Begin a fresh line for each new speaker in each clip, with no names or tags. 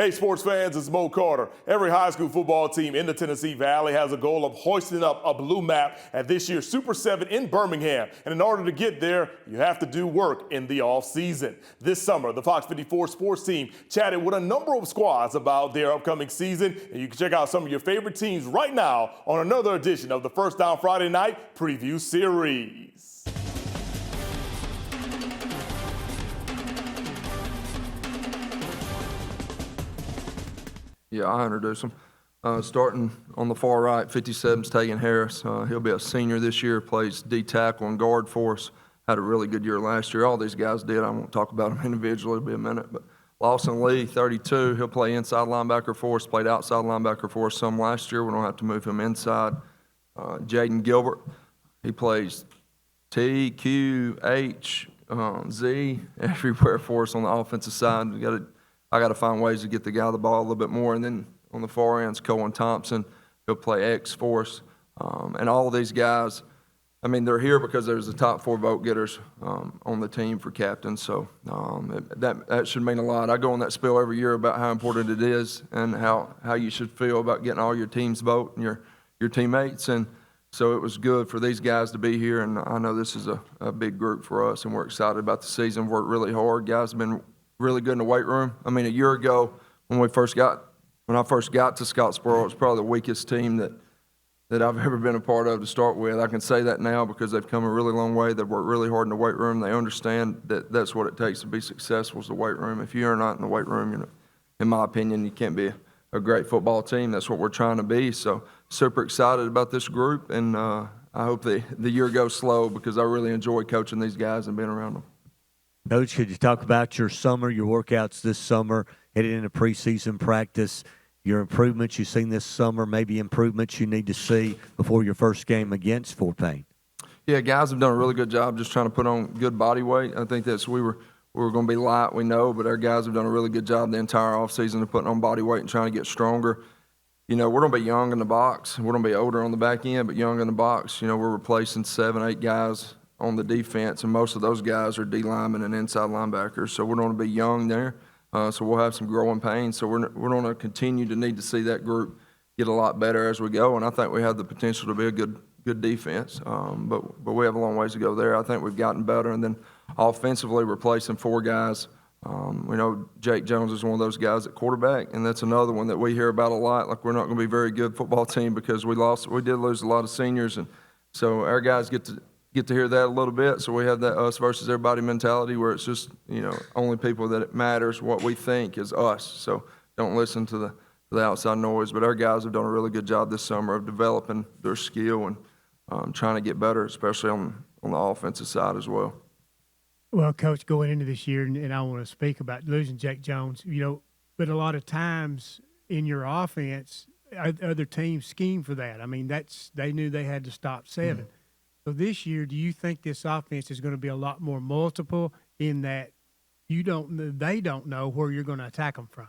Hey, sports fans, it's Mo Carter. Every high school football team in the Tennessee Valley has a goal of hoisting up a blue map at this year's Super 7 in Birmingham. And in order to get there, you have to do work in the off-season. This summer, the Fox 54 sports team chatted with a number of squads about their upcoming season. And you can check out some of your favorite teams right now on another edition of the First Down Friday Night Preview Series.
Yeah, I'll introduce him. Starting on the far right, 57's Tegan Harris. He'll be a senior this year, plays D tackle and guard for us. Had a really good year last year. All these guys did. I won't talk about them individually. It'll be a minute. But Lawson Lee, 32, he'll play inside linebacker for us, played outside linebacker for us some last year. We don't have to move him inside. Jaden Gilbert, he plays T, Q, H, Z, everywhere for us on the offensive side. I got to find ways to get the guy the ball a little bit more. And then on the far end's Cohen Thompson. He'll play X for us. And all of these guys, I mean, they're here because there's the top 4 vote getters on the team for captain. So that should mean a lot. I go on that spiel every year about how important it is and how you should feel about getting all your team's vote and your teammates. And so it was good for these guys to be here. And I know this is a big group for us, and we're excited about the season. Worked really hard. Guys have been really good in the weight room. I mean, a year ago when I first got to Scottsboro, it was probably the weakest team that I've ever been a part of to start with. I can say that now because they've come a really long way. They've worked really hard in the weight room. They understand that that's what it takes to be successful is the weight room. If you're not in the weight room, in my opinion, you can't be a great football team. That's what we're trying to be. So super excited about this group, and I hope the year goes slow because I really enjoy coaching these guys and being around them.
Coach, could you talk about your summer, your workouts this summer, headed into preseason practice, your improvements you've seen this summer, maybe improvements you need to see before your first game against Fort Payne?
Yeah, guys have done a really good job just trying to put on good body weight. I think we were going to be light, we know, but our guys have done a really good job the entire offseason of putting on body weight and trying to get stronger. You know, we're going to be young in the box. We're going to be older on the back end, but young in the box. You know, we're replacing 7, 8 guys on the defense, and most of those guys are D linemen and inside linebackers. So we're going to be young there. So we'll have some growing pains. So we're going to continue to need to see that group get a lot better as we go. And I think we have the potential to be a good defense. But we have a long ways to go there. I think we've gotten better. And then offensively, replacing 4 guys. We know Jake Jones is one of those guys at quarterback, and that's another one that we hear about a lot. Like we're not going to be a very good football team because we did lose a lot of seniors, and so our guys get to hear that a little bit. So we have that us versus everybody mentality where it's just, only people that it matters what we think is us. So don't listen to the outside noise. But our guys have done a really good job this summer of developing their skill and trying to get better, especially on the offensive side as well.
Well, Coach, going into this year, and I want to speak about losing Jake Jones, but a lot of times in your offense, other teams scheme for that. I mean, they knew they had to stop 7. Mm-hmm. So this year, do you think this offense is going to be a lot more multiple in that they don't know where you're going to attack them from?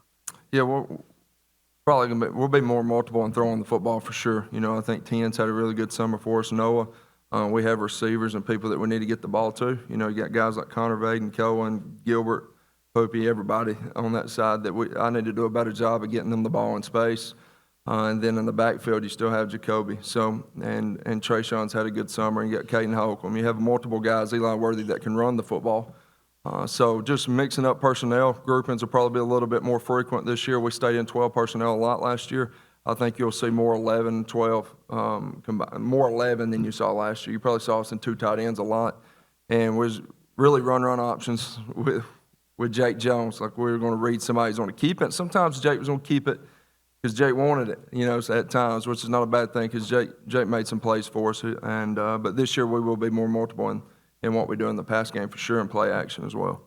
Yeah, we'll be more multiple in throwing the football for sure. I think Tien's had a really good summer for us. Noah, we have receivers and people that we need to get the ball to. You got guys like Connor Vaden, Cohen, Gilbert, Poopy, everybody on that side that I need to do a better job of getting them the ball in space. And then in the backfield, you still have Jacoby. So, and Trayshawn's had a good summer, and you got Caden Holcomb. You have multiple guys, Eli Worthy, that can run the football. So just mixing up personnel. Groupings will probably be a little bit more frequent this year. We stayed in 12 personnel a lot last year. I think you'll see more 11, 12, more 11 than you saw last year. You probably saw us in 2 tight ends a lot. And was really run options with Jake Jones. Like we were going to read somebody who's going to keep it. Sometimes Jake was going to keep it because Jake wanted it, so at times, which is not a bad thing because Jake made some plays for us. And but this year we will be more multiple in what we do in the pass game for sure, and play action as well.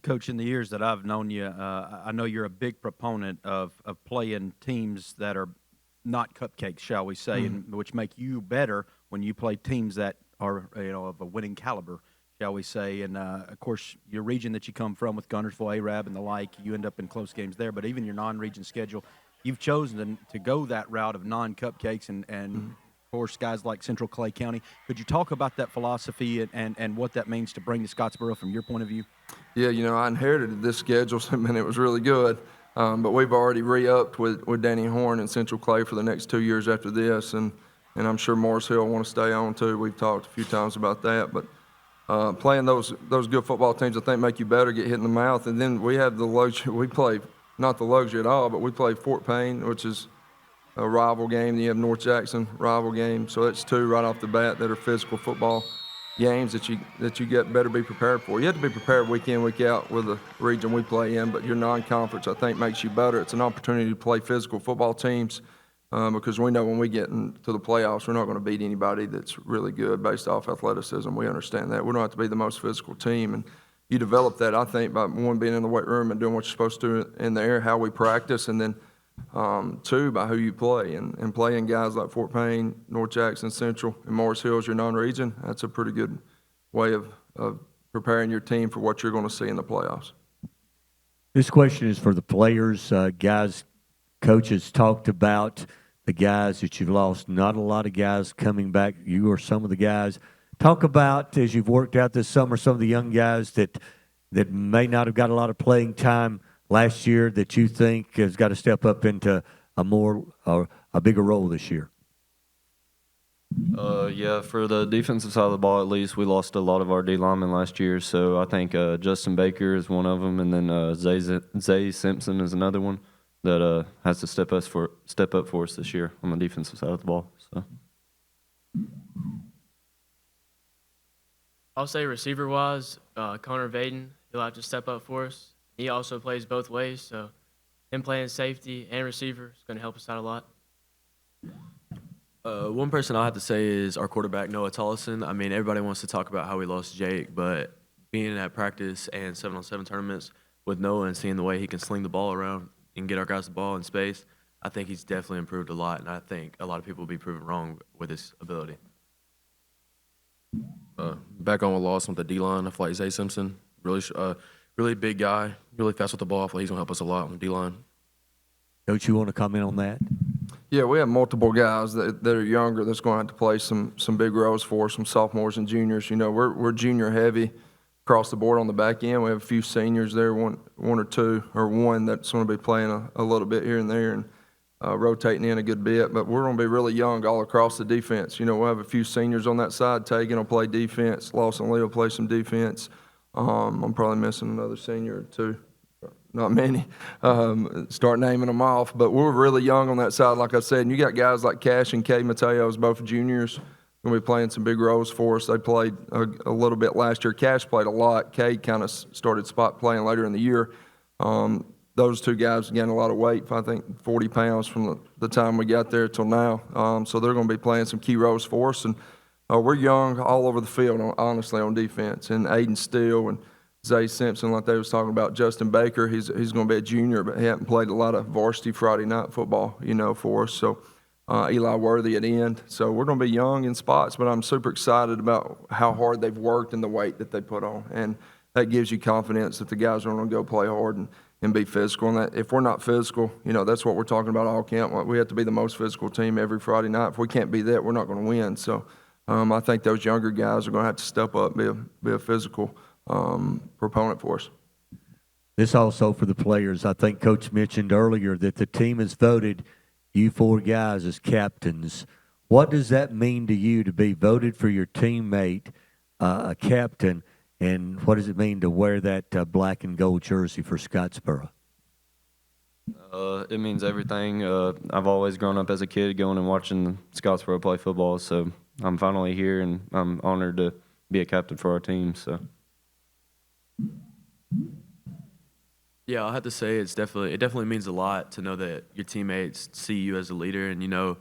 Coach, in the years that I've known you, I know you're a big proponent of playing teams that are not cupcakes, shall we say, and which make you better when you play teams that are of a winning caliber, shall we say. And, of course, your region that you come from with Gunnersville, Arab, and the like, you end up in close games there. But even your non-region schedule, you've chosen to go that route of non-cupcakes and of course, guys like Central Clay County. Could you talk about that philosophy and what that means to bring to Scottsboro from your point of view?
Yeah, I inherited this schedule, and it was really good. But we've already re-upped with Danny Horn and Central Clay for the next 2 years after this, and I'm sure Morris Hill will want to stay on too. We've talked a few times about that, but playing those good football teams, I think, make you better, get hit in the mouth. And then we have the luxury. We play not the luxury at all, but we play Fort Payne, which is a rival game. Then you have North Jackson, rival game. So that's two right off the bat that are physical football games that you get better be prepared for. You have to be prepared week in, week out with the region we play in, but your non-conference, I think, makes you better. It's an opportunity to play physical football teams because we know when we get into the playoffs, we're not going to beat anybody that's really good based off athleticism. We understand that. We don't have to be the most physical team, and you develop that, I think, by one, being in the weight room and doing what you're supposed to do in the air, how we practice, and then two, by who you play, and playing guys like Fort Payne, North Jackson, Central, and Morris Hill as your non-region. That's a pretty good way of preparing your team for what you're going to see in the playoffs.
This question is for the players. Guys, coaches talked about the guys that you've lost. Not a lot of guys coming back. You are some of the guys. Talk about, as you've worked out this summer, some of the young guys that may not have got a lot of playing time last year that you think has got to step up into a bigger role this year?
Yeah, for the defensive side of the ball, at least, we lost a lot of our D linemen last year. So I think Justin Baker is one of them, and then Zay Simpson is another one that has to step up for us this year on the defensive side of the ball. So.
I'll say receiver-wise, Connor Vaden, he'll have to step up for us. He also plays both ways, so him playing safety and receiver is going to help us out a lot.
One person I'll have to say is our quarterback, Noah Tollison. I mean, everybody wants to talk about how we lost Jake, but being at practice and 7-on-7 tournaments with Noah and seeing the way he can sling the ball around and get our guys the ball in space, I think he's definitely improved a lot, and I think a lot of people will be proven wrong with his ability.
Back on with loss on the D-line, I feel like Zay Simpson, really big guy, really fast with the ball. I feel like he's going to help us a lot on the D-line.
Don't you want to comment on that?
Yeah, we have multiple guys that are younger that's going to have to play some big roles for us, some sophomores and juniors. You know, we're junior heavy across the board on the back end. We have a few seniors there, one or two, or one that's going to be playing a little bit here and there and rotating in a good bit. But we're going to be really young all across the defense. You know, we'll have a few seniors on that side. Tegan will play defense. Lawson Lee will play some defense. I'm probably missing another senior or two. Not many. Start naming them off. But we're really young on that side, like I said. And you got guys like Cash and Kay Mateos, both juniors, going to be playing some big roles for us. They played a little bit last year. Cash played a lot. Kay kind of started spot playing later in the year. Those two guys gained a lot of weight, I think 40 pounds from the time we got there till now. So they're going to be playing some key roles for us. And we're young all over the field, honestly, on defense. And Aiden Steele and Zay Simpson, like they was talking about. Justin Baker, he's going to be a junior, but he hasn't played a lot of varsity Friday night football, you know, for us. So Eli Worthy at end. So we're going to be young in spots, but I'm super excited about how hard they've worked and the weight that they put on. And that gives you confidence that the guys are going to go play hard and be physical. And that if we're not physical, you know, that's what we're talking about all camp. We have to be the most physical team every Friday night. If we can't be that, we're not going to win. So I think those younger guys are going to have to step up, be a physical proponent for us.
This also for the players. I think Coach mentioned earlier that the team has voted you four guys as captains. What does that mean to you to be voted for your teammate, a captain, and what does it mean to wear that black and gold jersey for Scottsboro?
It means everything. I've always grown up as a kid going and watching Scottsboro play football, so I'm finally here, and I'm honored to be a captain for our team. So.
Yeah, I'll have to say it definitely means a lot to know that your teammates see you as a leader, and you know,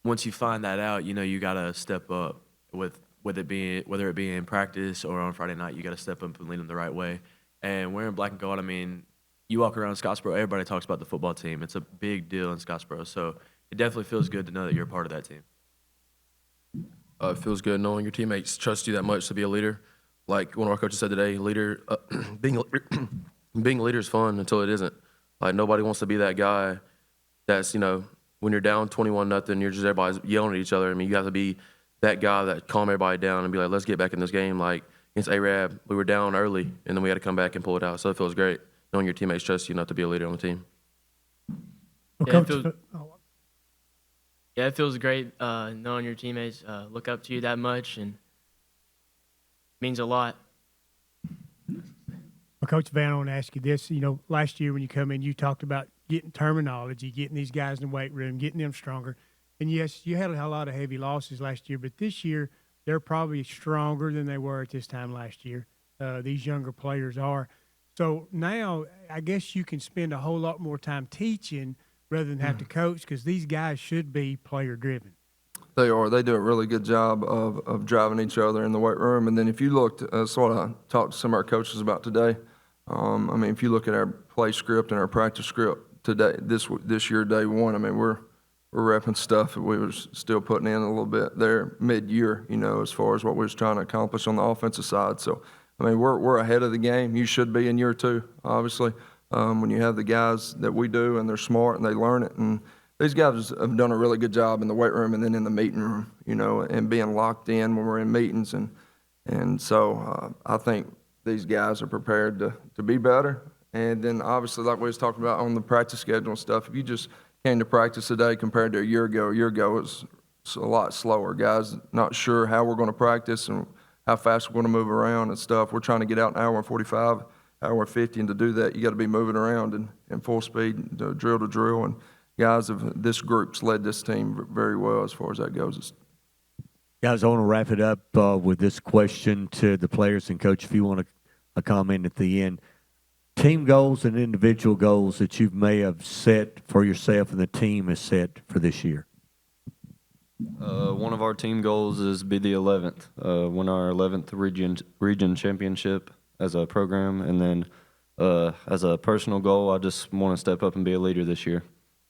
once you find that out, you know you gotta step up whether it be in practice or on Friday night, you gotta step up and lead them the right way. And wearing black and gold, I mean, you walk around Scottsboro, everybody talks about the football team. It's a big deal in Scottsboro, so it definitely feels good to know that you're a part of that team.
It feels good knowing your teammates trust you that much to be a leader. Like one of our coaches said today, being a leader is fun until it isn't. Like nobody wants to be that guy that's, you know, when you're down 21-0, you're just everybody's yelling at each other. I mean, you have to be that guy that calm everybody down and be like, let's get back in this game. Like against Arab, we were down early, and then we had to come back and pull it out. So it feels great knowing your teammates trust you enough to be a leader on the team.
Well,
Yeah, it
Coach,
feels- Yeah, it feels great knowing your teammates look up to you that much, and means a lot.
well, Coach Vann, I want to ask you this. You know, last year when you come in, you talked about getting terminology, getting these guys in the weight room, getting them stronger. And yes, you had a lot of heavy losses last year, but this year they're probably stronger than they were at this time last year. These younger players are. So now I guess you can spend a whole lot more time teaching rather than have to coach, because these guys should be player driven.
They are. They do a really good job of driving each other in the weight room. And then if you looked, that's what I talked to some of our coaches about today. I mean, if you look at our play script and our practice script today, this year, day one, I mean, we're repping stuff that we was still putting in a little bit there mid-year, you know, as far as what we was trying to accomplish on the offensive side. So, I mean, we're ahead of the game. You should be in year two, obviously, when you have the guys that we do and they're smart and they learn it. And these guys have done a really good job in the weight room and then in the meeting room, you know, and being locked in when we're in meetings. And so I think these guys are prepared to be better. And then obviously, like we was talking about on the practice schedule and stuff, if you just came to practice today compared to a year ago it was a lot slower. Guys not sure how we're going to practice and how fast we're going to move around and stuff. We're trying to get out an hour and 45, hour and 50, and to do that, you got to be moving around in full speed, drill to drill. And guys of this group's led this team very well as far as that goes.
Guys, I want to wrap it up with this question to the players. And, Coach, if you want a comment at the end. Team goals and individual goals that you may have set for yourself and the team has set for this year.
One of our team goals is be the 11th, win our 11th region championship as a program. And then as a personal goal, I just want to step up and be a leader this year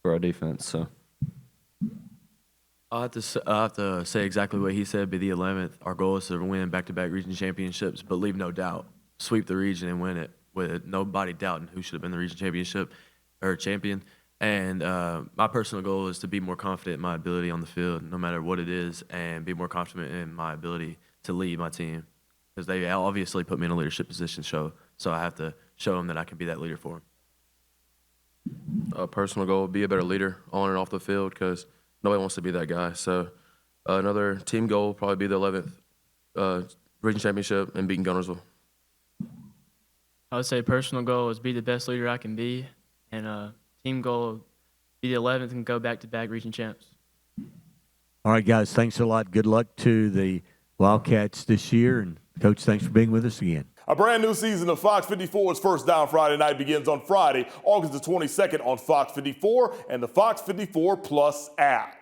for our defense. So
I'll have to say exactly what he said, be the 11th. Our goal is to win back-to-back region championships, but leave no doubt. Sweep the region and win it with nobody doubting who should have been the region championship or champion. And my personal goal is to be more confident in my ability on the field, no matter what it is, and be more confident in my ability to lead my team. Because they obviously put me in a leadership position, so I have to show them that I can be that leader for them.
A personal goal, be a better leader on and off the field, because nobody wants to be that guy. So another team goal, probably be the 11th region championship and beating Gunnersville.
I would say personal goal is be the best leader I can be, and team goal be the 11th and go back-to-back region champs.
All right, guys, thanks a lot. Good luck to the Wildcats this year. And, Coach, thanks for being with us again.
A brand new season of Fox 54's First Down Friday Night begins on Friday, August the 22nd on Fox 54 and the Fox 54 Plus app.